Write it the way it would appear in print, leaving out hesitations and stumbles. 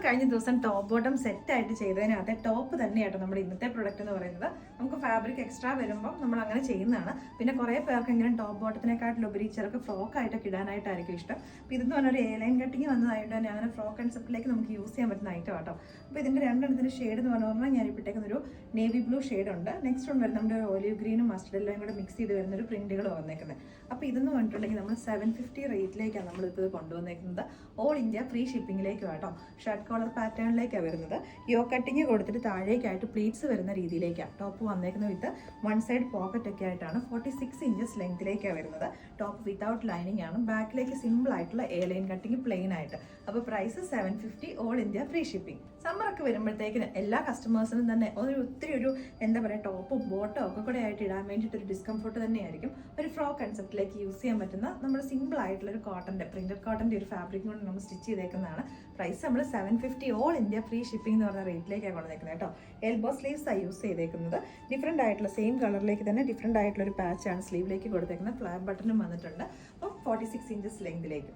കഴിഞ്ഞ ദിവസം top bottom set ആയിട്ട് ചെയ്തതിനകത്ത് ടോപ്പ് തന്നെയാട്ടോ നമ്മുടെ ഇന്നത്തെ പ്രൊഡക്റ്റ് എന്ന് പറയുന്നത്. നമുക്ക് ഫാബ്രിക് എക്സ്ട്രാ വരുമ്പോൾ നമ്മൾ അങ്ങനെ ചെയ്യുന്നതാണ്. പിന്നെ കുറേ പേർക്കെങ്കിലും ടോപ്പ് ബോട്ടത്തിനെക്കാട്ടിൽ ഉപരി ചിലർക്ക് ഫ്രോക്ക് ആയിട്ടൊക്കെ ഇടാനായിട്ടായിരിക്കും ഇഷ്ടം. അപ്പോൾ ഇതെന്ന് പറഞ്ഞാൽ ഒരു എയർലൈൻ കട്ടിങ് വന്നതായതുകൊണ്ട് തന്നെ അങ്ങനെ ഫ്രോക്ക് കൺസെപ്റ്റിലേക്ക് നമുക്ക് യൂസ് ചെയ്യാൻ പറ്റുന്ന ഐറ്റം ആട്ടോ. അപ്പോൾ ഇതിൻ്റെ രണ്ടെണ്ണത്തിന് ഷെയ്ഡ് എന്ന് പറഞ്ഞാൽ ഞാൻ ഇപ്പോഴത്തേക്കുന്ന ഒരു നേവി ബ്ലൂ ഷെയ്ഡ് ഉണ്ട്. നെക്സ്റ്റ് ഉണ്ട് വരുന്നത് നമ്മുടെ ഒലിവ് ഗ്രീനും മസ്റ്റർഡ് എല്ലാം കൂടെ മിക്സ് ചെയ്ത് വരുന്ന ഒരു പ്രിന്റുകൾ വന്നേക്കുന്നത്. അപ്പോൾ ഇതെന്ന് പറഞ്ഞിട്ടുണ്ടെങ്കിൽ നമ്മൾ 750 റേറ്റിലേക്കാണ് നമ്മളിപ്പോൾ കൊണ്ടുവന്നേക്കുന്നത്. ഓൾ ഇന്ത്യ ഫ്രീ ഷിപ്പിംഗിലേക്കും ആട്ടോ. ഷർട്ട് കോളർ പാറ്റേണിലേക്കാണ് വരുന്നത്. യോ കട്ടിങ് കൊടുത്തിട്ട് താഴേക്കായിട്ട് പ്ലീറ്റ്സ് വരുന്ന രീതിയിലേക്കാണ് ടോപ്പ് വന്നേക്കുന്നത്. വിത്ത് വൺ സൈഡ് പോക്കറ്റ് ഒക്കെ ആയിട്ടാണ് 46 ഇഞ്ചസ് ലെങ്തിലേക്കാണ് വരുന്നത്. ടോപ്പ് വിത്തൗട്ട് ലൈനിങ് ആണ്. ബാക്കിലേക്ക് സിമ്പിൾ ആയിട്ടുള്ള എയർലൈൻ കട്ടിങ് പ്ലെയിൻ ആയിട്ട്. അപ്പോൾ price 750 all India free shipping. സമ്മറൊക്കെ വരുമ്പോഴത്തേക്കിന് എല്ലാ കസ്റ്റമേഴ്സിനും തന്നെ ഒത്തിരി എന്താ പറയുക ടോപ്പും ബോട്ടോ ഒക്കെ കൂടെ ആയിട്ട് ഇടാൻ വേണ്ടിയിട്ട് ഒരു ഡിസ്കംഫർട്ട് തന്നെയായിരിക്കും. ഒരു ഫ്രോക്ക് കൺസെപ്റ്റിലേക്ക് യൂസ് ചെയ്യാൻ പറ്റുന്ന നമ്മുടെ സിമ്പിൾ ആയിട്ടുള്ള ഒരു കോട്ടൻ്റെ പ്രിന്റഡ് കോട്ടൻ്റെ ഒരു ഫാബ്രിക് കൊണ്ട് നമ്മൾ സ്റ്റിച്ച് ചെയ്തേക്കുന്നതാണ്. പ്രൈസ് നമ്മൾ 750 ഓൾ ഇന്ത്യ ഫ്രീ ഷിപ്പിംഗ് എന്ന് പറഞ്ഞ റേറ്റിലേക്കാണ് കൊണ്ടുവന്നേക്കുന്നത് കേട്ടോ. എൽബോ സ്ലീവ്സ് ആണ് യൂസ് ചെയ്തേക്കുന്നത്. ഡിഫറെൻ്റ് ആയിട്ടുള്ള സെയിം കളറിലേക്ക് തന്നെ ഡിഫറെൻ്റ് ആയിട്ടുള്ള ഒരു പാച്ചാണ് സ്ലീവിലേക്ക് കൊടുത്തേക്കുന്നത്. ഫ്ലാറ്റ് ബട്ടണും വന്നിട്ടുണ്ട്. അപ്പോൾ 46 ഇഞ്ചസ് ലെങ്തിലേക്കും.